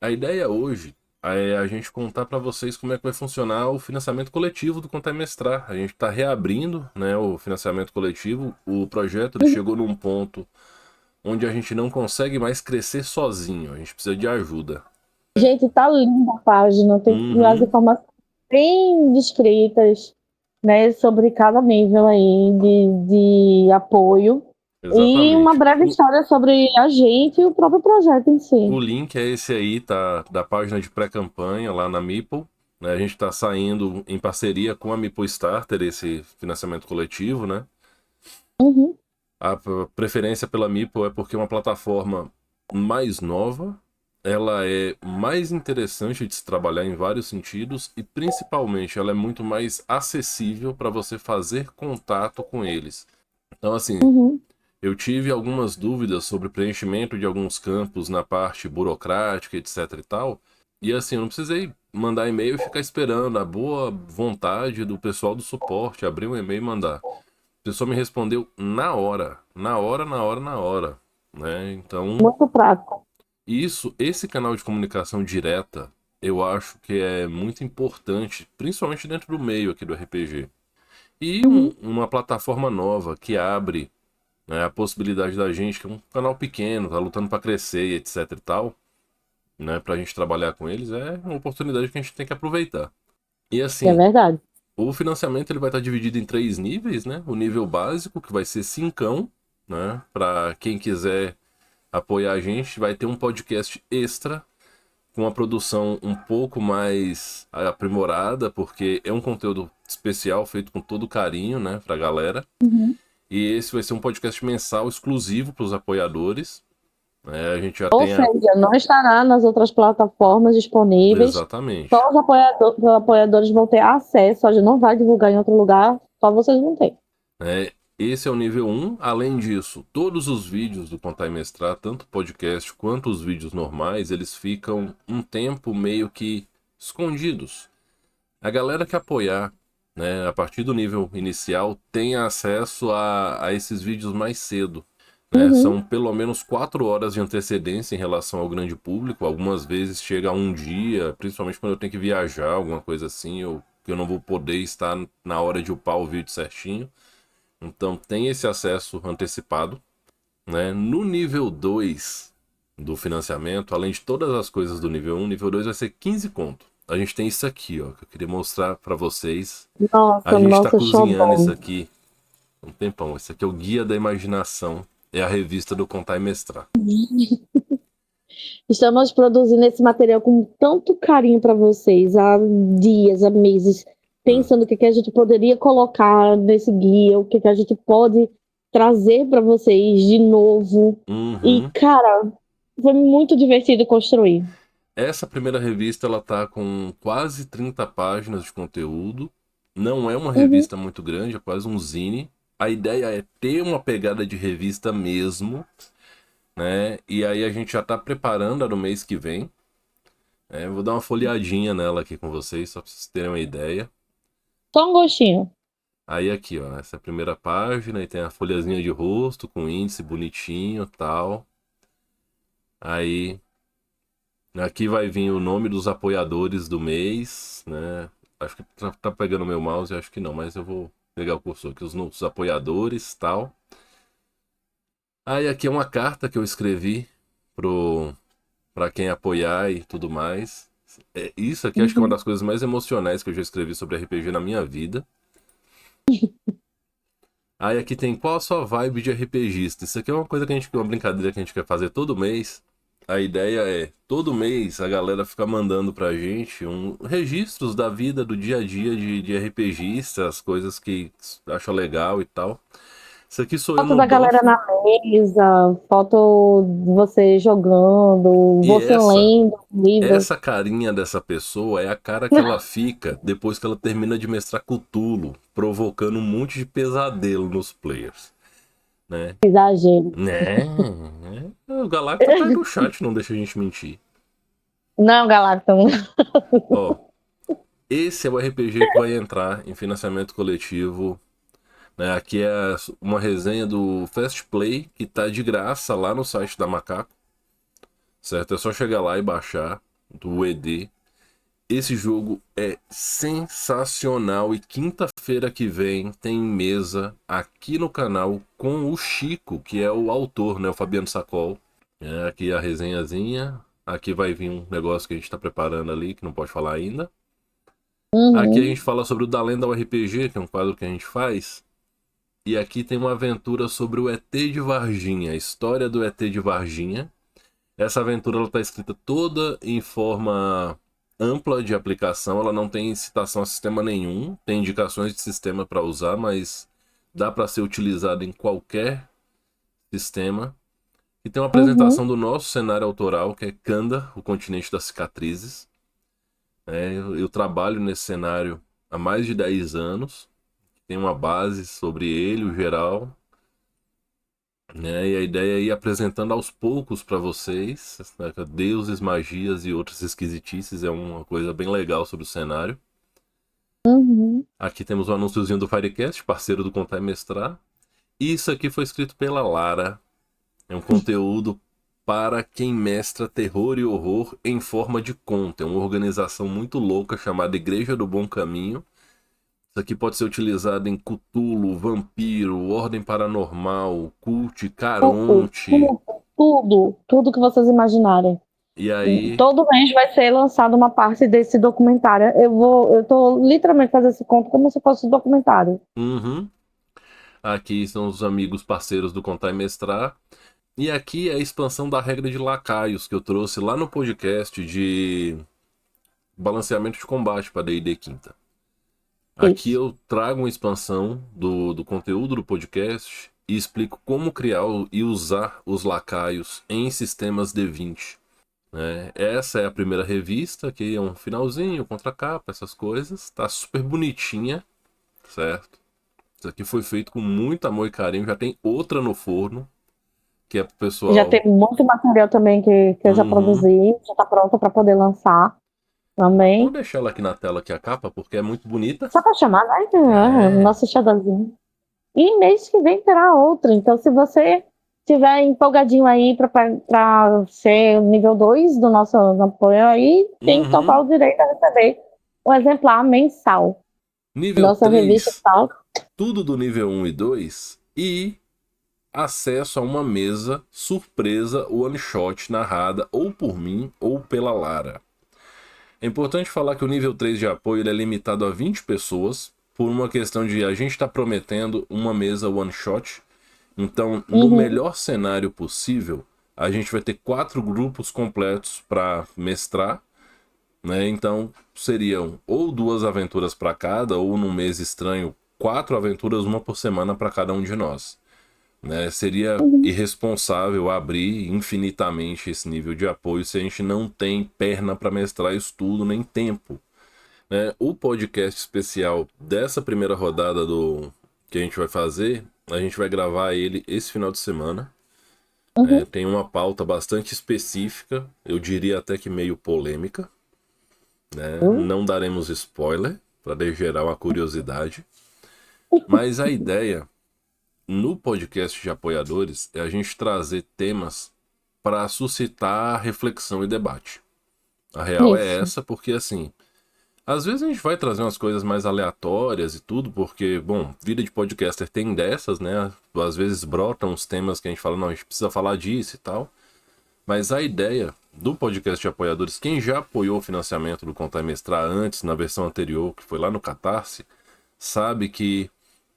A ideia hoje é a gente contar para vocês como é que vai funcionar o financiamento coletivo do Contar e Mestrar. A gente está reabrindo, né, o financiamento coletivo. O projeto ele chegou num ponto onde a gente não consegue mais crescer sozinho. A gente precisa de ajuda. Gente, tá linda a página, tem as Uhum, informações bem descritas, né, sobre cada nível aí de apoio. E uma exatamente. breve história sobre a gente e o próprio projeto em si. O link é esse aí, tá? Da página de pré-campanha lá na Meeple. Né? A gente está saindo em parceria com a Meeple Starter, esse financiamento coletivo, né? Uhum, A preferência pela Meeple é porque é uma plataforma mais nova, ela é mais interessante de se trabalhar em vários sentidos e principalmente ela é muito mais acessível para você fazer contato com eles. Então, assim, uhum. eu tive algumas dúvidas sobre preenchimento de alguns campos na parte burocrática, etc e tal. E assim, eu não precisei mandar e-mail e ficar esperando a boa vontade do pessoal do suporte abrir um e-mail e mandar. A pessoa me respondeu na hora, na hora, na hora, na hora, né? Então, Muito prático. esse canal de comunicação direta, eu acho que é muito importante, principalmente dentro do meio aqui do RPG. E Uhum. uma plataforma nova que abre, né, a possibilidade da gente, que é um canal pequeno, tá lutando para crescer e etc e tal, né, pra gente trabalhar com eles, é uma oportunidade que a gente tem que aproveitar. E É assim, verdade. o financiamento ele vai estar dividido em três níveis, né? O nível básico, que vai ser cincão, né? Para quem quiser apoiar a gente, vai ter um podcast extra com uma produção um pouco mais aprimorada, porque é um conteúdo especial feito com todo carinho, né, pra galera. Uhum. E esse vai ser um podcast mensal exclusivo para os apoiadores. Né? A gente já Ou tem a... seja, não estará nas outras plataformas disponíveis. Exatamente. Só os apoiadores vão ter acesso, a gente não vai divulgar em outro lugar, só vocês vão ter. Né? Esse é o nível um. Além disso, todos os vídeos do Contar e Mestrar, tanto o podcast quanto os vídeos normais, eles ficam um tempo meio que escondidos. A galera que apoiar, né, a partir do nível inicial, tem acesso a esses vídeos mais cedo. Né? Uhum. São pelo menos 4 horas de antecedência em relação ao grande público. Algumas vezes chega a um dia, principalmente quando eu tenho que viajar, alguma coisa assim, ou que eu não vou poder estar na hora de upar o vídeo certinho. Então tem esse acesso antecipado. Né? No nível 2 do financiamento, além de todas as coisas do nível um, nível 2 vai ser 15 conto. A gente tem isso aqui, ó, que eu queria mostrar para vocês. A Nossa, gente está nosso cozinhando isso xodó. aqui há um tempão. Esse aqui é o Guia da Imaginação. É a revista do Contar e Mestrar. Estamos produzindo esse material com tanto carinho para vocês, há dias, há meses, Hum. pensando o que a gente poderia colocar nesse guia, o que a gente pode trazer para vocês de novo. E, Uhum. cara, foi muito divertido construir. Essa primeira revista ela tá com quase 30 páginas de conteúdo. Não é uma Uhum. revista muito grande, é quase um zine. A ideia é ter uma pegada de revista mesmo, né? E aí a gente já tá preparando a do mês que vem. Eu vou dar uma folheadinha nela aqui com vocês, só pra vocês terem uma ideia. Só um gostinho. Aí aqui, ó, essa é a primeira página e tem a folhazinha de rosto com índice bonitinho, tal. Aí aqui vai vir o nome dos apoiadores do mês, né? Acho que tá pegando meu mouse, acho que não, mas eu vou pegar o cursor aqui, os nossos apoiadores, tal. Aí aqui é uma carta que eu escrevi pro para quem apoiar e tudo mais. Isso aqui acho que é uma Uhum. das coisas mais emocionais que eu já escrevi sobre RPG na minha vida. Aí aqui tem qual a sua vibe de RPGista. Isso aqui é uma coisa que a gente, uma brincadeira que a gente quer fazer todo mês. A ideia é, todo mês a galera fica mandando pra gente registros da vida, do dia a dia de RPGista, as coisas que acha legal e tal. Isso aqui sou eu Foto no da galera DOF. na mesa, foto de você jogando, E você lendo o livro. essa carinha dessa pessoa é a cara que ela fica depois que ela termina de mestrar Cthulhu, provocando um monte de pesadelo nos players, né? Exagero. O Galacta tá aí no chat, não deixa a gente mentir. Não, Galacton. Ó, esse é o RPG que vai entrar em financiamento coletivo. Né? Aqui é uma resenha do Fast Play, que tá de graça lá no site da Macaco. Certo? É só chegar lá e baixar. UED. Esse jogo é sensacional e quinta-feira que vem tem mesa aqui no canal com o Chico, que é o autor, né, o Fabiano Sacol. Aqui a resenhazinha. Aqui vai vir um negócio que a gente tá preparando ali, que não pode falar ainda. Aqui a gente fala sobre o Da Lenda ao RPG, que é um quadro que a gente faz. E aqui tem uma aventura sobre o ET de Varginha, a história do ET de Varginha. Essa aventura ela tá escrita toda em forma ampla de aplicação, ela não tem citação a sistema nenhum, tem indicações de sistema para usar, mas dá para ser utilizada em qualquer sistema. E tem uma apresentação do nosso cenário autoral, que é Kanda, o continente das cicatrizes. Eu trabalho nesse cenário há mais de 10 anos, tem uma base sobre ele, o geral. E a ideia é ir apresentando aos poucos para vocês, né, deuses, magias e outras esquisitices, é uma coisa bem legal sobre o cenário. Aqui temos o anúnciozinho do Firecast, parceiro do Contar e Mestrar. Isso aqui foi escrito pela Lara. É um conteúdo para quem mestra terror e horror em forma de conto. É uma organização muito louca chamada Igreja do Bom Caminho. Isso aqui pode ser utilizado em Cthulhu, Vampiro, Ordem Paranormal, Cult, Caronte. Tudo que vocês imaginarem. E aí, Todo mês vai ser lançado uma parte desse documentário. Eu tô literalmente fazendo esse conto como se fosse um documentário. Aqui são os amigos parceiros do Contar e Mestrar. E aqui é a expansão da regra de lacaios que eu trouxe lá no podcast de balanceamento de combate para D&D Quinta. Aqui eu trago uma expansão do conteúdo do podcast e explico como criar e usar os lacaios em sistemas D20. Essa é a primeira revista, que é um finalzinho, contracapa, essas coisas. Tá super bonitinha, certo? Isso aqui foi feito com muito amor e carinho. Já tem outra no forno, que é pro pessoal... Já tem muito material também que eu já produzi, já tá pronto para poder lançar também. Vou deixar ela aqui na tela, aqui a capa, porque é muito bonita. Só para chamar, né? Nosso xadrezzinho. E mês que vem terá outra. Então, se você tiver empolgadinho aí para ser o nível 2 do nosso apoio aí, tem total direito a receber um exemplar mensal. Nível Nossa 3, revista tal. tudo do nível 1 e 2 e acesso a uma mesa surpresa one shot narrada ou por mim ou pela Lara. É importante falar que o nível 3 de apoio ele é limitado a 20 pessoas por uma questão de a gente está prometendo uma mesa one shot. Então, no melhor cenário possível, a gente vai ter 4 grupos completos para mestrar. Então, seriam ou 2 aventuras para cada, ou num mês estranho, 4 aventuras, uma por semana para cada um de nós. Seria irresponsável abrir infinitamente esse nível de apoio se a gente não tem perna para mestrar isso tudo, nem tempo. O podcast especial dessa primeira rodada que a gente vai fazer, a gente vai gravar ele esse final de semana. Tem uma pauta bastante específica, eu diria até que meio polêmica. Não daremos spoiler, para gerar uma curiosidade. Mas a ideia no podcast de apoiadores é a gente trazer temas para suscitar reflexão e debate. A real é essa, porque assim, às vezes a gente vai trazer umas coisas mais aleatórias e tudo, porque, bom, vida de podcaster tem dessas, né? Às vezes brotam uns temas que a gente fala, não, a gente precisa falar disso e tal. Mas a ideia do podcast de apoiadores, quem já apoiou o financiamento do Contar e Mestrar antes, na versão anterior, que foi lá no Catarse, sabe que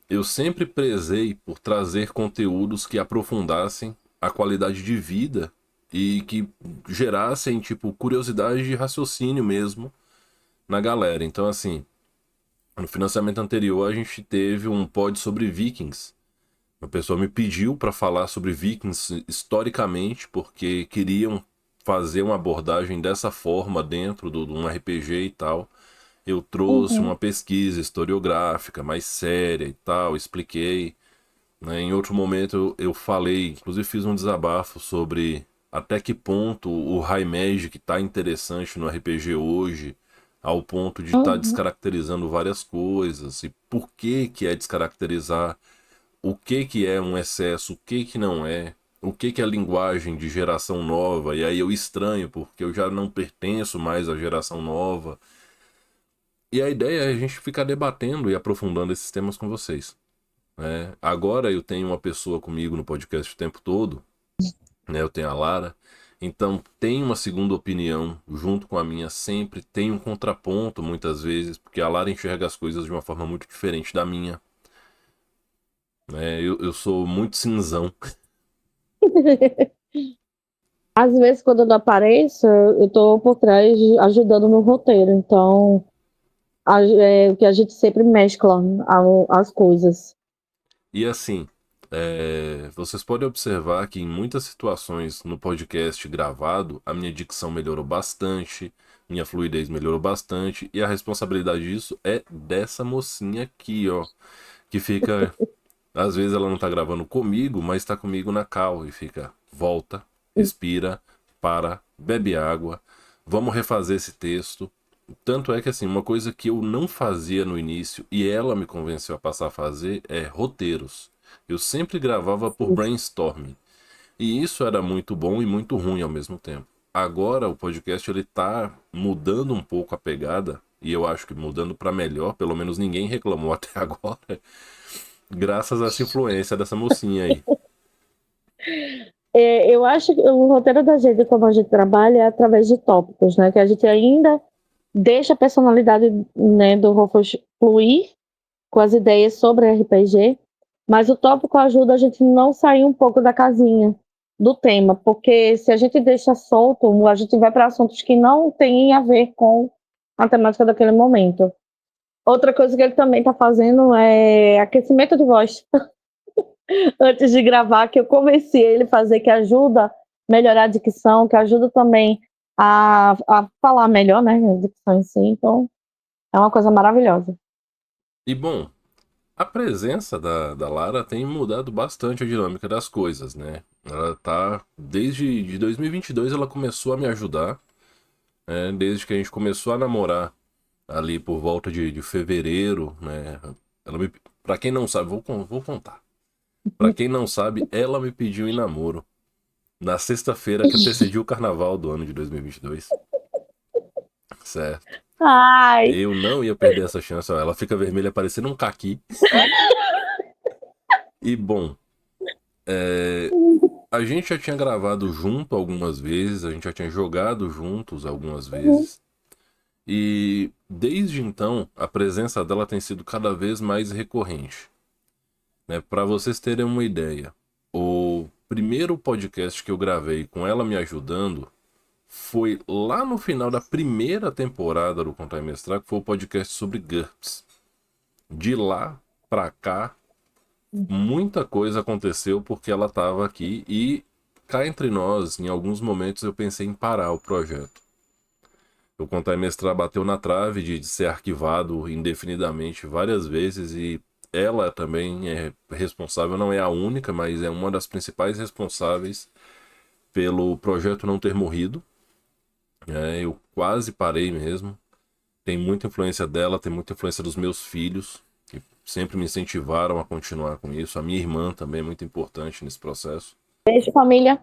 eu sempre prezei por trazer conteúdos que aprofundassem a qualidade de vida e que gerassem, tipo, curiosidade de raciocínio mesmo na galera. Então, assim, no financiamento anterior a gente teve um pod sobre Vikings. A pessoa me pediu para falar sobre Vikings historicamente, porque queriam fazer uma abordagem dessa forma dentro de um RPG e tal. Eu trouxe uma pesquisa historiográfica mais séria e tal, expliquei. Em outro momento eu falei, inclusive fiz um desabafo sobre até que ponto o High Magic está interessante no RPG hoje, ao ponto de estar descaracterizando várias coisas, e por que que é descaracterizar, o que que é um excesso, o que que não é. o que que é linguagem de geração nova, e aí eu estranho, porque eu já não pertenço mais à geração nova. E a ideia é a gente ficar debatendo e aprofundando esses temas com vocês, né? Agora eu tenho uma pessoa comigo no podcast o tempo todo, né? Eu tenho a Lara. Então tem uma segunda opinião junto com a minha sempre, tem um contraponto muitas vezes, porque a Lara enxerga as coisas de uma forma muito diferente da minha, né? Eu sou muito cinzão. Às vezes, quando eu não apareço, eu tô por trás ajudando no roteiro. Então, é o que a gente sempre mescla as coisas. E assim, vocês podem observar que em muitas situações no podcast gravado, a minha dicção melhorou bastante, minha fluidez melhorou bastante, e a responsabilidade disso é dessa mocinha aqui, ó, que fica, às vezes ela não tá gravando comigo, mas tá comigo na call e fica, volta, respira, para, bebe água, vamos refazer esse texto. Tanto é que assim, uma coisa que eu não fazia no início e ela me convenceu a passar a fazer é roteiros. Eu sempre gravava por brainstorming. E isso era muito bom e muito ruim ao mesmo tempo. Agora o podcast ele tá mudando um pouco a pegada e eu acho que mudando para melhor, pelo menos ninguém reclamou até agora, graças a essa influência dessa mocinha aí. Eu acho que o roteiro da gente, como a gente trabalha, é através de tópicos, né? Que a gente ainda deixa a personalidade, né, do Rufus fluir com as ideias sobre RPG, mas o tópico ajuda a gente não sair um pouco da casinha do tema, porque se a gente deixa solto, a gente vai para assuntos que não têm a ver com a temática daquele momento. Outra coisa que ele também está fazendo é aquecimento de voz antes de gravar, que eu convenci ele a fazer, que ajuda a melhorar a dicção, que ajuda também a falar melhor, né? A dicção em si. Então, é uma coisa maravilhosa. E bom, a presença da Lara tem mudado bastante a dinâmica das coisas, né? Ela tá, desde de 2022 ela começou a me ajudar, né? Desde que a gente começou a namorar ali por volta de fevereiro, né? Ela me, para quem não sabe, vou contar. Pra quem não sabe, ela me pediu em namoro na sexta-feira que antecediu o carnaval do ano de 2022, certo? Ai, Eu não ia perder essa chance, ó, ela fica vermelha parecendo um caqui. E bom, a gente já tinha gravado junto algumas vezes, a gente já tinha jogado juntos algumas vezes. E desde então, a presença dela tem sido cada vez mais recorrente, né? Para vocês terem uma ideia, o primeiro podcast que eu gravei com ela me ajudando foi lá no final da primeira temporada do Contar e Mestrar, que foi o podcast sobre GURPS. De lá pra cá, muita coisa aconteceu porque ela estava aqui e cá entre nós, em alguns momentos eu pensei em parar o projeto. O Contar e Mestrar bateu na trave de ser arquivado indefinidamente várias vezes e ela também é responsável, não é a única, mas é uma das principais responsáveis pelo projeto não ter morrido. Eu quase parei mesmo. Tem muita influência dela, tem muita influência dos meus filhos, que sempre me incentivaram a continuar com isso. A minha irmã também é muito importante nesse processo. beijo, família.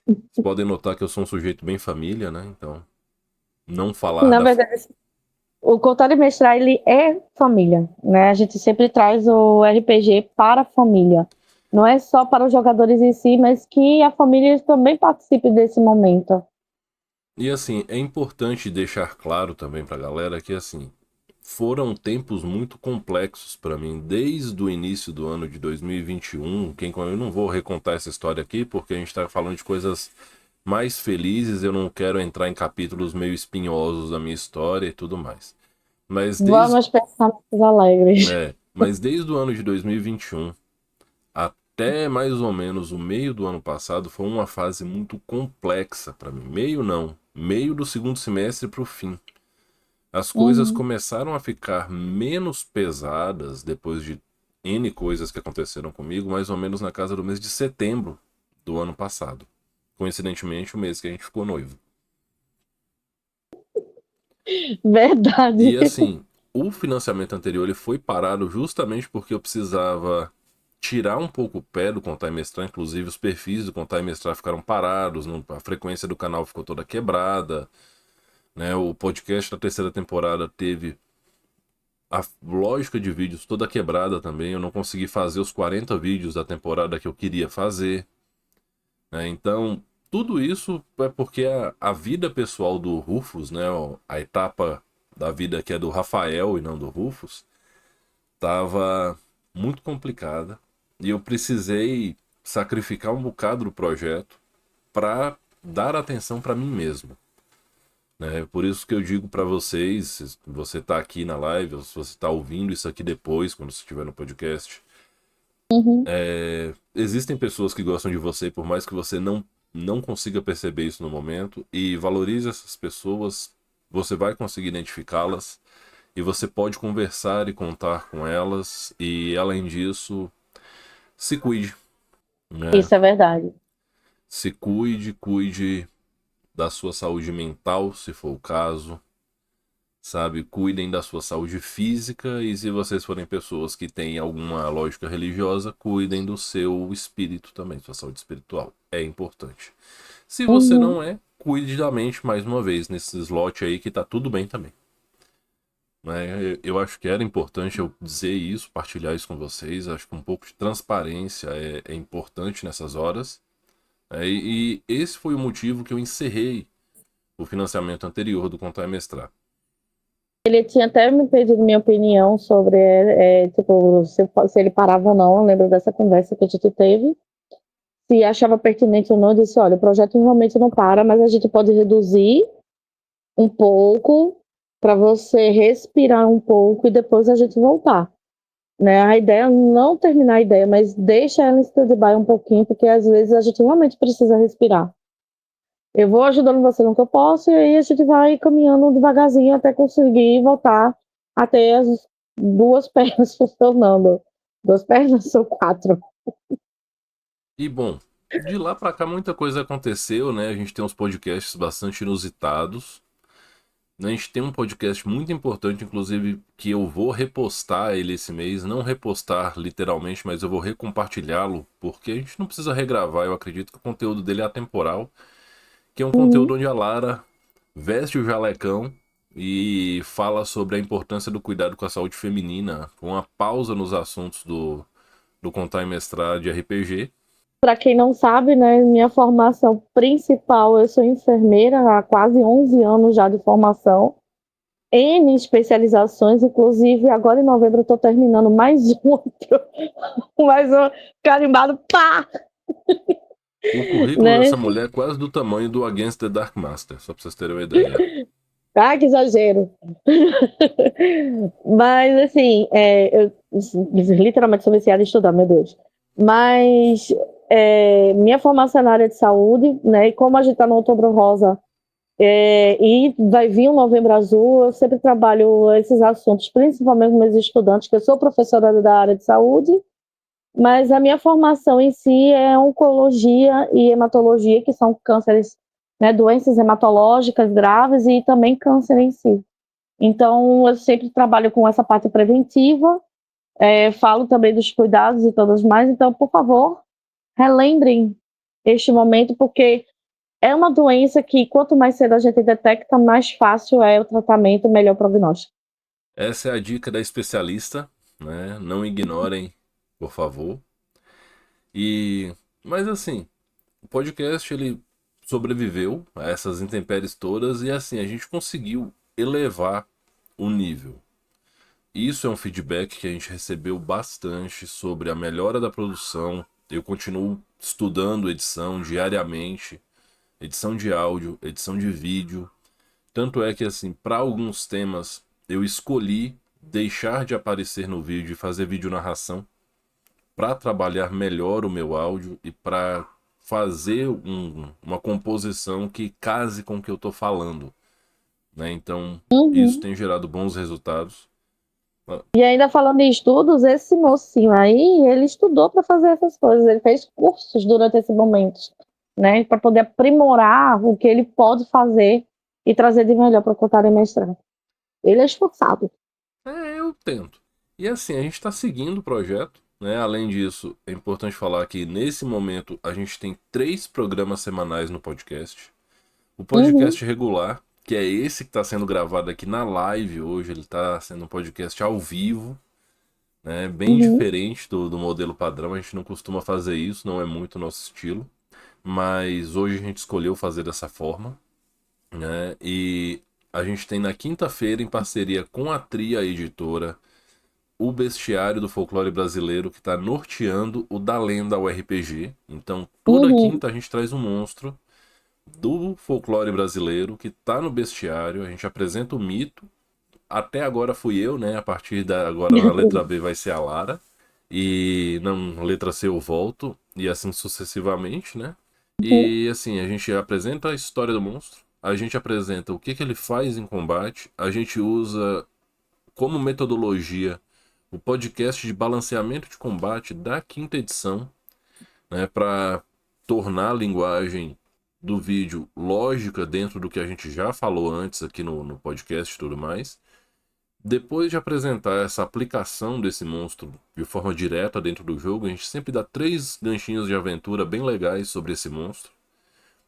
Vocês podem notar que eu sou um sujeito bem família, né? Então, não falar Na da. verdade, o Contar e Mestrar, ele é família, né? A gente sempre traz o RPG para a família. Não é só para os jogadores em si, mas que a família também participe desse momento. E assim, é importante deixar claro também pra galera que assim, foram tempos muito complexos para mim desde o início do ano de 2021. Eu não vou recontar essa história aqui porque a gente tá falando de coisas mais felizes, eu não quero entrar em capítulos meio espinhosos da minha história e tudo mais. Mas desde, Vamos pensar nos alegres. mas desde o ano de 2021 até mais ou menos o meio do ano passado foi uma fase muito complexa para mim. Meio não, meio do segundo semestre para o fim. As coisas Uhum. começaram a ficar menos pesadas depois de N coisas que aconteceram comigo, mais ou menos na casa do mês de setembro do ano passado. Coincidentemente, o mês que a gente ficou noivo. Verdade. E assim, o financiamento anterior ele foi parado justamente porque eu precisava tirar um pouco o pé do Contar e Mestrar, inclusive os perfis do Contar e Mestrar ficaram parados, a frequência do canal ficou toda quebrada, né? O podcast da terceira temporada teve a lógica de vídeos toda quebrada também, eu não consegui fazer os 40 vídeos da temporada que eu queria fazer, né? Então, tudo isso é porque a vida pessoal do Rufus, né? A etapa da vida que é do Rafael e não do Rufus, tava muito complicada e eu precisei sacrificar um bocado do projeto para dar atenção para mim mesmo, né? Por isso que eu digo para vocês, se você tá aqui na live ou se você tá ouvindo isso aqui depois, quando você estiver no podcast, Uhum. existem pessoas que gostam de você, por mais que você não consiga perceber isso no momento, e valorize essas pessoas, você vai conseguir identificá-las e você pode conversar e contar com elas, e além disso, se cuide, né? Isso é verdade. Se cuide, cuide da sua saúde mental, se for o caso, sabe? Cuidem da sua saúde física e se vocês forem pessoas que têm alguma lógica religiosa, cuidem do seu espírito também, sua saúde espiritual. É importante. Se você Uhum. não é, cuide da mente mais uma vez nesse slot aí que tá tudo bem também. Né? Eu acho que era importante eu dizer isso, partilhar isso com vocês. Acho que um pouco de transparência é importante nessas horas. E esse foi o motivo que eu encerrei o financiamento anterior do Contar e Mestrar. Ele tinha até me pedido minha opinião sobre, tipo, se ele parava ou não. Eu lembro dessa conversa que a gente teve. Se achava pertinente ou não, eu disse, olha, o projeto realmente não para, mas a gente pode reduzir um pouco para você respirar um pouco e depois a gente voltar. Né? A ideia é não terminar a ideia, mas deixa ela em stand-by um pouquinho, porque às vezes a gente realmente precisa respirar. Eu vou ajudando você no que eu posso, e aí a gente vai caminhando devagarzinho até conseguir voltar a ter as duas pernas funcionando. Duas pernas são quatro. E bom, de lá pra cá muita coisa aconteceu, né? A gente tem uns podcasts bastante inusitados. A gente tem um podcast muito importante, inclusive, que eu vou repostar ele esse mês. Não repostar literalmente, mas eu vou recompartilhá-lo, porque a gente não precisa regravar. Eu acredito que o conteúdo dele é atemporal. Que é um Uhum. conteúdo onde a Lara veste o jalecão e fala sobre a importância do cuidado com a saúde feminina, com uma pausa nos assuntos do Contar e Mestrar de RPG. Para quem não sabe, né, minha formação principal, eu sou enfermeira há quase 11 anos já de formação, N especializações, inclusive agora em novembro eu estou terminando mais um outro, mais um carimbado, pá! O currículo Né? dessa mulher é quase do tamanho do Against the Dark Master, só pra vocês terem uma ideia. Ah, que exagero! Mas, assim, eu literalmente sou viciada em estudar, meu Deus. Mas minha formação é na área de saúde, né? E como a gente está no Outubro Rosa, e vai vir o Novembro Azul, eu sempre trabalho esses assuntos, principalmente com meus estudantes, que eu sou professora da área de saúde, mas a minha formação em si é oncologia e hematologia, que são cânceres, né, doenças hematológicas graves e também câncer em si. Então, eu sempre trabalho com essa parte preventiva, falo também dos cuidados e todas mais. Então, por favor, relembrem este momento, porque é uma doença que quanto mais cedo a gente detecta, mais fácil é o tratamento, melhor o prognóstico. Essa é a dica da especialista, né? Não ignorem, por favor. Mas assim, o podcast ele sobreviveu a essas intempéries todas e assim a gente conseguiu elevar o nível. Isso é um feedback que a gente recebeu bastante sobre a melhora da produção. Eu continuo estudando edição diariamente, edição de áudio, edição de vídeo. Tanto é que assim, para alguns temas eu escolhi deixar de aparecer no vídeo e fazer vídeo narração para trabalhar melhor o meu áudio e para fazer uma composição que case com o que eu estou falando, né? Então, isso Uhum. tem gerado bons resultados. E ainda falando em estudos, esse mocinho aí, ele estudou para fazer essas coisas, ele fez cursos durante esse momento, né, para poder aprimorar o que ele pode fazer e trazer de melhor para o Contar e Mestrar. Ele é esforçado. Eu tento. E assim, a gente está seguindo o projeto, né? Além disso, é importante falar que nesse momento a gente tem 3 programas semanais no podcast. O Uhum, podcast regular, que é esse que está sendo gravado aqui na live hoje, ele está sendo um podcast ao vivo, né? Bem uhum, diferente do modelo padrão. A gente não costuma fazer isso, não é muito nosso estilo. Mas hoje a gente escolheu fazer dessa forma, né? E a gente tem na quinta-feira, em parceria com a Tria Editora, o Bestiário do Folclore Brasileiro, que está norteando o Da Lenda ao RPG. Então, toda uhum. quinta a gente traz um monstro do folclore brasileiro que está no Bestiário. A gente apresenta o mito. Até agora fui eu, né? A partir da agora na letra B vai ser a Lara. E na letra C eu volto. E assim sucessivamente, né? Uhum. E assim, a gente apresenta a história do monstro. A gente apresenta o que ele faz em combate. A gente usa como metodologia o podcast de balanceamento de combate da quinta edição, né, para tornar a linguagem do vídeo lógica dentro do que a gente já falou antes aqui no podcast e tudo mais. Depois de apresentar essa aplicação desse monstro de forma direta dentro do jogo, a gente sempre dá 3 ganchinhos de aventura bem legais sobre esse monstro.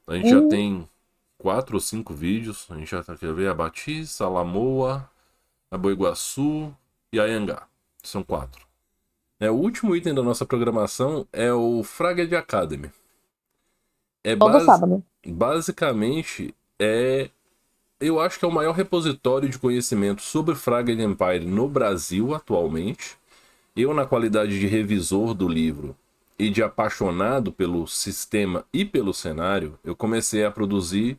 A gente já Uhum. tem 4 ou 5 vídeos. A gente já tá, quer ver, a Batista, a Lamoa, a Boiguaçu e a Yangá. São 4. O último item da nossa programação é o Fraged Academy. É Todo sábado. basicamente eu acho que é o maior repositório de conhecimento sobre Fraged Empire no Brasil atualmente. Eu, na qualidade de revisor do livro e de apaixonado pelo sistema e pelo cenário, eu comecei a produzir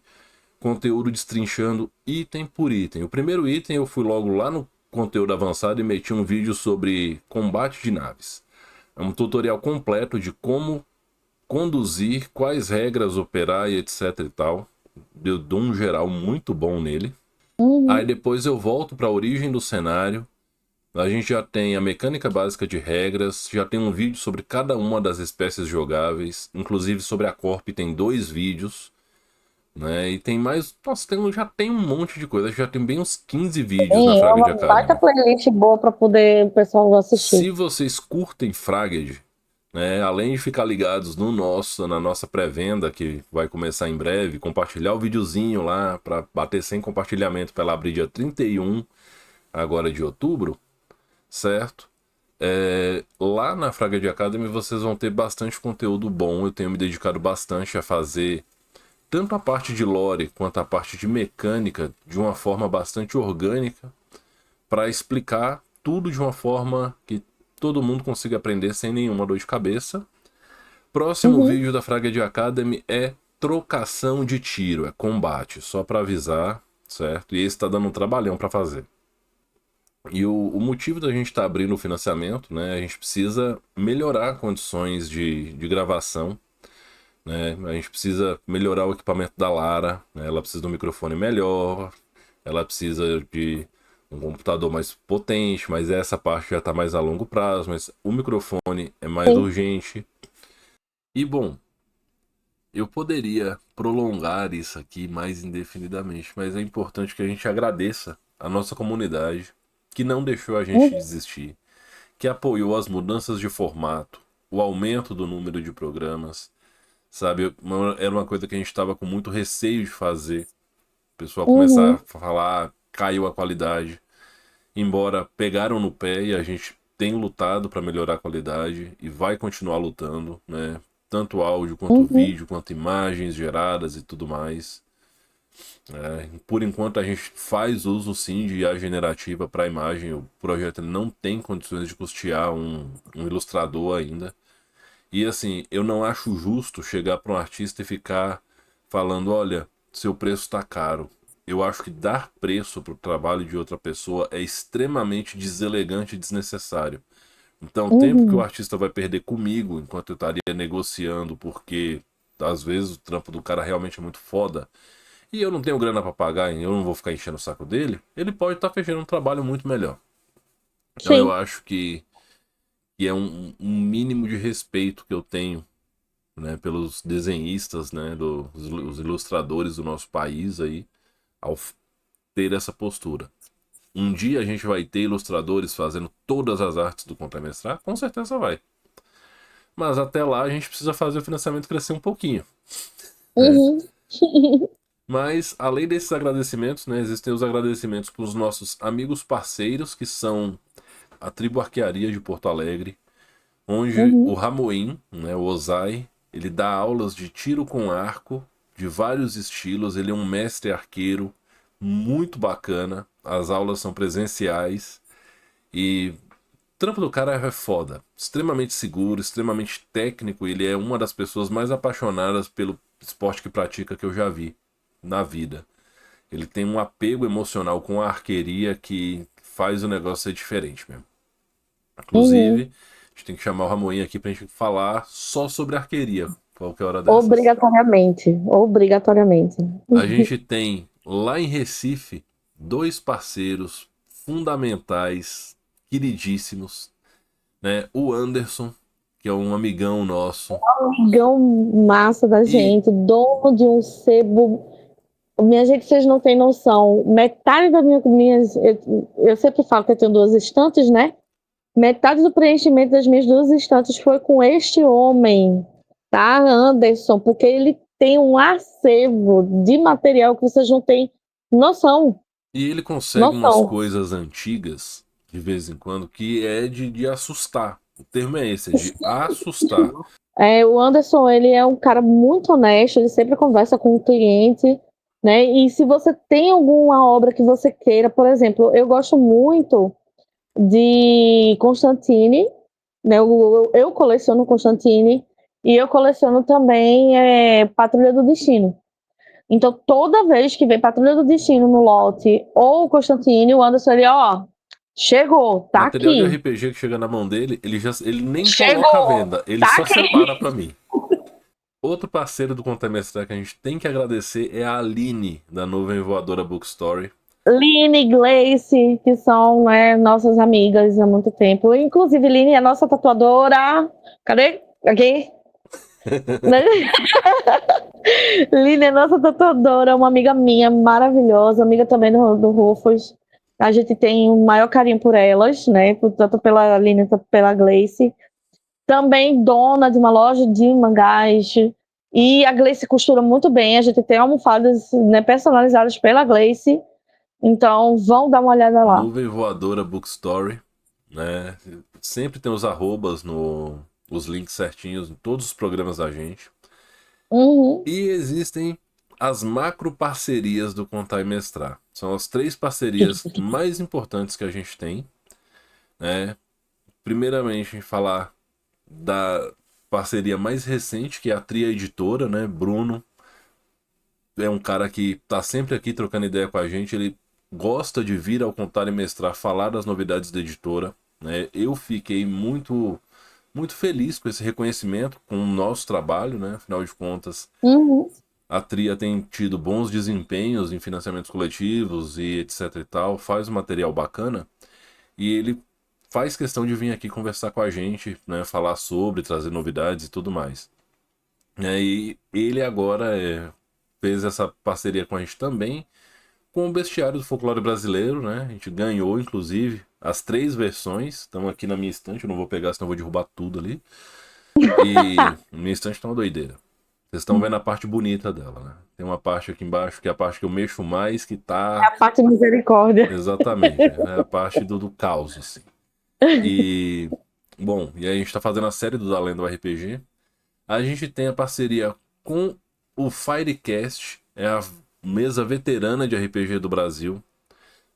conteúdo destrinchando item por item. O primeiro item eu fui logo lá no conteúdo avançado e meti um vídeo sobre combate de naves. É um tutorial completo de como conduzir, quais regras operar e etc e tal. Eu dou um geral muito bom nele. Aí Uhum. depois eu volto para a origem do cenário. A gente já tem a mecânica básica de regras, já tem um vídeo sobre cada uma das espécies jogáveis, inclusive sobre a Corp tem 2 vídeos, né? E tem mais, nossa, já tem um monte de coisa, já tem bem uns 15 vídeos na Sim, é Fraged uma baita Academy. playlist boa para poder o pessoal assistir. Se vocês curtem Fraged, né, além de ficar ligados na nossa pré-venda, que vai começar em breve, compartilhar o videozinho lá para bater 100 compartilhamento para ela abrir dia 31 agora de outubro, certo? Lá na Fraged Academy vocês vão ter bastante conteúdo bom. Eu tenho me dedicado bastante a fazer tanto a parte de lore quanto a parte de mecânica de uma forma bastante orgânica para explicar tudo de uma forma que todo mundo consiga aprender sem nenhuma dor de cabeça. Próximo Uhum. vídeo da Fraged Academy é trocação de tiro, é combate, só para avisar, certo? E esse está dando um trabalhão para fazer. E o motivo da gente estar abrindo o financiamento, né? A gente precisa melhorar condições de gravação, né? A gente precisa melhorar o equipamento da Lara, né? Ela precisa de um microfone melhor, ela precisa de um computador mais potente, mas essa parte já está mais a longo prazo, mas o microfone é mais Sim. urgente. E bom, eu poderia prolongar isso aqui mais indefinidamente, mas é importante que a gente agradeça a nossa comunidade que não deixou a gente Uhum. desistir, que apoiou as mudanças de formato, o aumento do número de programas, sabe? Era uma coisa que a gente estava com muito receio de fazer. O pessoal começar a Uhum. falar, caiu a qualidade. Embora pegaram no pé e a gente tem lutado para melhorar a qualidade e vai continuar lutando, né? Tanto áudio quanto Uhum. vídeo, quanto imagens geradas e tudo mais. Por enquanto a gente faz uso sim de IA generativa para imagem. O projeto não tem condições de custear um ilustrador ainda. E assim, eu não acho justo chegar para um artista e ficar falando, olha, seu preço está caro. Eu acho que dar preço para o trabalho de outra pessoa é extremamente deselegante e desnecessário. Então, o tempo que o Uhum. artista vai perder comigo enquanto eu estaria negociando, porque às vezes o trampo do cara realmente é muito foda, e eu não tenho grana para pagar, e eu não vou ficar enchendo o saco dele, ele pode estar fechando um trabalho muito melhor. Então, eu Sim. acho que é um mínimo de respeito que eu tenho, né, pelos desenhistas, né, os ilustradores do nosso país aí, ao ter essa postura. Um dia a gente vai ter ilustradores fazendo todas as artes do Contra-Mestrar? Com certeza vai. Mas até lá a gente precisa fazer o financiamento crescer um pouquinho, né? Uhum. Mas, além desses agradecimentos, né, existem os agradecimentos para os nossos amigos parceiros, que são a Tribo Arquearia de Porto Alegre, onde o Uhum. Ramoim, né, o Ozai, ele dá aulas de tiro com arco, de vários estilos, ele é um mestre arqueiro, muito bacana, as aulas são presenciais, e o trampo do cara é foda, extremamente seguro, extremamente técnico, ele é uma das pessoas mais apaixonadas pelo esporte que pratica que eu já vi na vida. Ele tem um apego emocional com a arqueria que faz o negócio ser diferente mesmo. Inclusive, Uhum. a gente tem que chamar o Ramoinha aqui pra gente falar só sobre arqueria, qualquer hora dessas. Obrigatoriamente. Obrigatoriamente. A gente tem lá em Recife dois parceiros fundamentais, queridíssimos, né? O Anderson, que é um amigão nosso, Amigão massa da e, gente, dono de um sebo. Minha gente, vocês não têm noção. Metade das minhas. Eu sempre falo que eu tenho duas estantes, né? Metade do preenchimento das minhas duas estantes foi com este homem, tá? Anderson, porque ele tem um acervo de material que vocês não têm noção. e ele consegue umas Noção. coisas antigas, de vez em quando, que é de assustar. O termo é esse, é de assustar. O Anderson, ele é um cara muito honesto, ele sempre conversa com o cliente, né? E se você tem alguma obra que você queira, por exemplo, eu gosto muito de Constantine, né? Eu coleciono Constantine e eu coleciono também Patrulha do Destino. Então, toda vez que vem Patrulha do Destino no lote ou Constantine, o Anderson, ele, ó, chegou, tá Material de aqui. RPG que chega na mão dele, ele nem coloca à Chegou, venda, ele tá só separa aqui. pra mim. Outro parceiro do Contamestrar que a gente tem que agradecer é a Aline, da Nuvem Voadora Bookstory. Line e Gleice, que são, né, nossas amigas há muito tempo. Inclusive, Line é nossa tatuadora. Cadê? Aqui. Line é nossa tatuadora, uma amiga minha maravilhosa, amiga também do Rufus. A gente tem o maior carinho por elas, né? Tanto pela Line quanto pela Gleice. Também dona de uma loja de mangás. E a Gleice costura muito bem. A gente tem almofadas, né, personalizadas pela Gleice. Então, vão dar uma olhada lá. Nuvem Voadora Bookstory, né? Sempre tem os arrobas os links certinhos em todos os programas da gente. Uhum. E existem as macro parcerias do Contar e Mestrar. São as três parcerias mais importantes que a gente tem, né? Primeiramente, falar da parceria mais recente, que é a Tria Editora, né? Bruno é um cara que tá sempre aqui trocando ideia com a gente. Ele gosta de vir ao Contar e Mestrar falar das novidades da editora, né? Eu fiquei muito feliz com esse reconhecimento, com o nosso trabalho, né? Afinal de contas, Uhum. a Tria tem tido bons desempenhos em financiamentos coletivos e etc e tal, faz um material bacana e ele faz questão de vir aqui conversar com a gente, né? Falar sobre, trazer novidades e tudo mais. E ele agora fez essa parceria com a gente também com o Bestiário do Folclore Brasileiro, né? A gente ganhou, inclusive, as três versões. Estão aqui na minha estante, eu não vou pegar, senão eu vou derrubar tudo ali. E minha estante tá uma doideira. Vocês estão vendo a parte bonita dela, né? Tem uma parte aqui embaixo que é a parte que eu mexo mais, que tá. A parte de misericórdia. Exatamente. É a parte do caos, assim. E. Bom, e aí a gente tá fazendo a série do Da Lenda do RPG. A gente tem a parceria com o Firecast, é a mesa veterana de RPG do Brasil.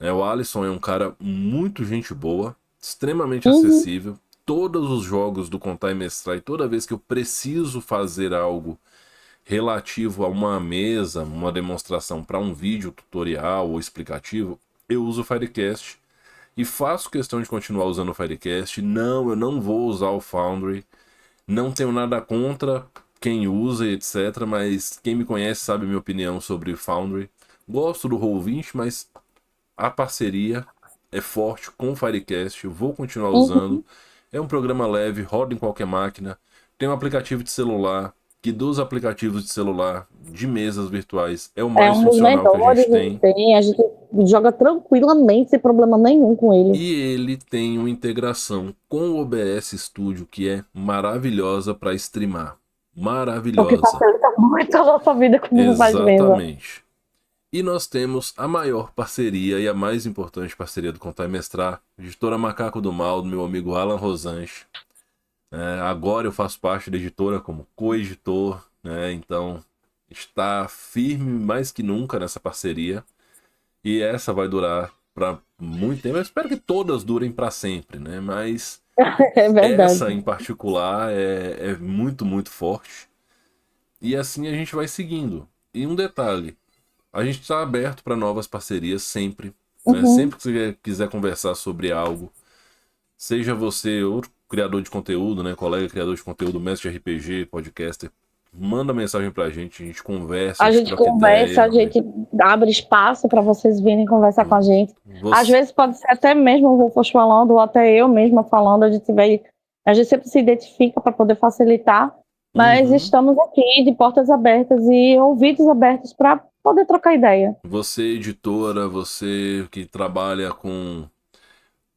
O Alisson é um cara muito gente boa, extremamente Uhum. acessível. Todos os jogos do Contar e Mestrar, e toda vez que eu preciso fazer algo relativo a uma mesa, uma demonstração para um vídeo tutorial ou explicativo, eu uso o Firecast e faço questão de continuar usando o Firecast. Não, eu não vou usar o Foundry. Não tenho nada contra quem usa, etc. Mas quem me conhece sabe a minha opinião sobre Foundry. Gosto do Roll20, mas a parceria é forte com o Firecast. Eu vou continuar usando. Uhum. É um programa leve, roda em qualquer máquina. Tem um aplicativo de celular, que dos aplicativos de celular, de mesas virtuais, é o É mais um dos funcional que a melhores gente que tem. tem. A gente joga tranquilamente, sem problema nenhum com ele. E ele tem uma integração com o OBS Studio que é maravilhosa para streamar. O que Maravilhosa. facilita muito a nossa vida como faz mesa. Exatamente. E nós temos a maior parceria e a mais importante parceria do Contar e Mestrar, editora Macaco do Mal, do meu amigo Alan Rosanche. Agora eu faço parte da editora como co-editor, né? Então está firme mais que nunca nessa parceria. E essa vai durar para muito tempo. Eu espero que todas durem para sempre, né? Mas É verdade. essa em particular é muito, muito forte. E assim a gente vai seguindo. E um detalhe, a gente está aberto para novas parcerias sempre. Né? Sempre que você quiser conversar sobre algo, seja você outro criador de conteúdo, né? Colega criador de conteúdo, mestre de RPG, podcaster, manda mensagem pra gente conversa, a gente troca conversa, ideia, a gente abre espaço para vocês virem conversar com a gente. Você... Às vezes pode ser até mesmo o Rufus falando, ou até eu mesma falando, a gente sempre se identifica para poder facilitar, mas estamos aqui de portas abertas e ouvidos abertos para poder trocar ideia. Você, editora, você que trabalha com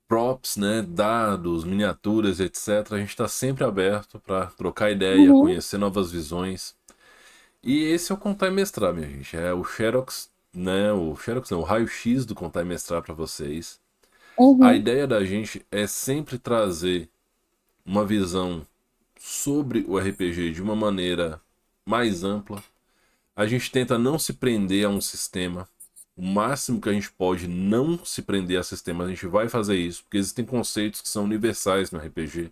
props, né, dados, miniaturas, etc. A gente está sempre aberto para trocar ideia, conhecer novas visões. E esse é o Contar e Mestrar, minha gente. É o Xerox, né? O Xerox não, o raio-x do Contar e Mestrar para vocês. A ideia da gente é sempre trazer uma visão sobre o RPG de uma maneira mais ampla. A gente tenta não se prender a um sistema. O máximo que a gente pode não se prender a sistemas, a gente vai fazer isso, porque existem conceitos que são universais no RPG.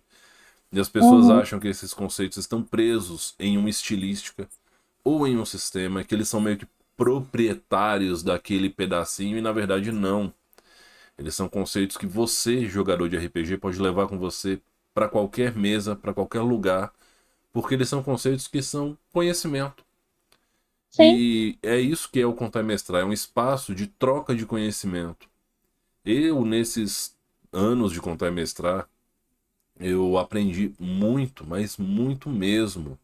E as pessoas acham que esses conceitos estão presos em uma estilística ou em um sistema, que eles são meio que proprietários daquele pedacinho, e na verdade não. Eles são conceitos que você, jogador de RPG, pode levar com você para qualquer mesa, para qualquer lugar, porque eles são conceitos que são conhecimento. Sim. E é isso que é o Contar e Mestrar, é um espaço de troca de conhecimento. Eu, nesses anos de Contar e Mestrar, eu aprendi muito, mas muito mesmo,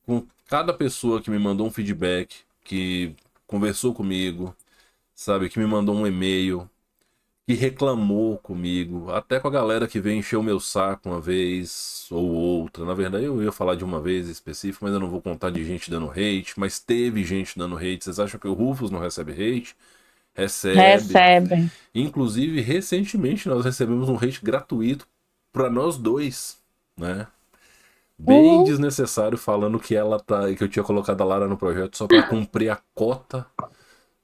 com cada pessoa que me mandou um feedback, que conversou comigo, sabe, que me mandou um e-mail, que reclamou comigo, até com a galera que veio encher o meu saco uma vez ou outra. Na verdade, eu ia falar de uma vez específica, mas eu não vou contar de gente dando hate, mas teve gente dando hate. Vocês acham que o Rufus não recebe hate? Recebe. Inclusive, recentemente nós recebemos um hate gratuito para nós dois, né? Bem desnecessário, falando que que eu tinha colocado a Lara no projeto só para cumprir a cota,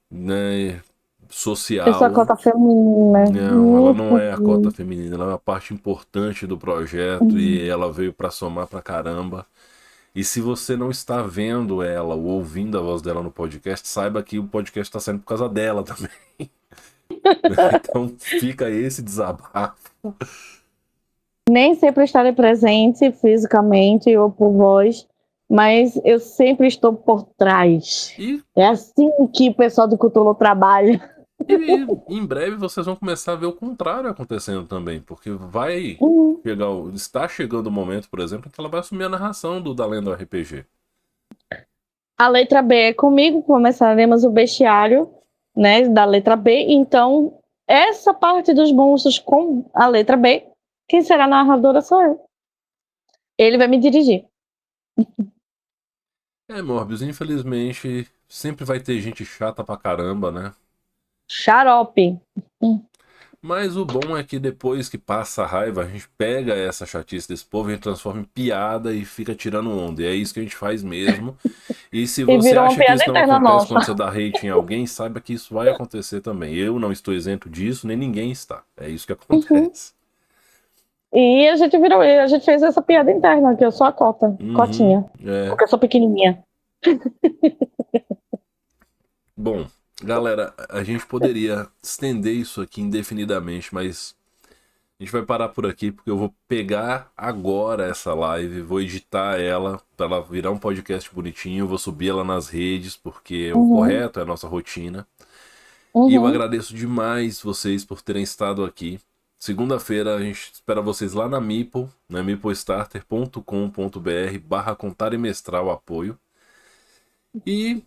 né, social. Essa cota feminina. Não, ela não é a cota feminina, ela é uma parte importante do projeto e ela veio para somar pra caramba. E se você não está vendo ela ou ouvindo a voz dela no podcast, saiba que o podcast está saindo por causa dela também. Então fica esse desabafo. Nem sempre estarei presente fisicamente ou por voz, mas eu sempre estou por trás. É assim que o pessoal do Cthulhu trabalha. E em breve vocês vão começar a ver o contrário acontecendo também, porque está chegando o momento, por exemplo, que ela vai assumir a narração da Lenda RPG. A letra B é comigo, começaremos o bestiário, né, da letra B, então essa parte dos monstros com a letra B, quem será a narradora sou eu. Ele vai me dirigir. Morbius, infelizmente, sempre vai ter gente chata pra caramba, né? Xarope. Mas o bom é que depois que passa a raiva, a gente pega essa chatice desse povo e transforma em piada e fica tirando onda. E é isso que a gente faz mesmo. E se você acha que isso não acontece quando você dá hate em alguém, saiba que isso vai acontecer também. Eu não estou isento disso, nem ninguém está. É isso que acontece. E a gente fez essa piada interna, que eu sou a cotinha. Porque eu sou pequenininha. Bom, galera, a gente poderia estender isso aqui indefinidamente, mas a gente vai parar por aqui porque eu vou pegar agora essa live, vou editar ela para ela virar um podcast bonitinho, vou subir ela nas redes porque é o correto, é a nossa rotina. E eu agradeço demais vocês por terem estado aqui. Segunda-feira a gente espera vocês lá na Meeple, na meeplestarter.com.br/contar e mestrar o apoio. E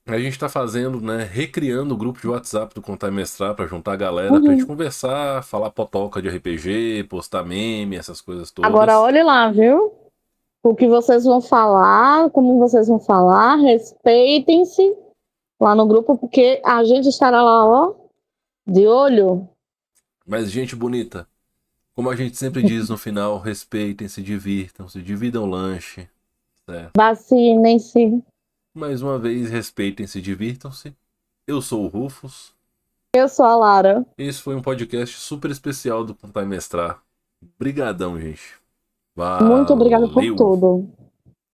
A gente tá fazendo, né, recriando o grupo de WhatsApp do Contar e Mestrar pra juntar a galera pra gente Uhum. conversar, falar potoca de RPG, postar meme, essas coisas Agora todas. olhe lá, viu? O que vocês vão falar, como vocês vão falar, respeitem-se lá no grupo, porque a gente estará lá, ó, de olho. Mas, gente bonita, como a gente sempre diz no final, respeitem-se, divirtam-se, dividam o lanche, certo? Vacinem-se. Mais uma vez, respeitem-se, divirtam-se. Eu sou o Rufus. Eu sou a Lara. Esse foi um podcast super especial do Contar e Mestrar. Brigadão, gente. Muito obrigada por Valeu! tudo.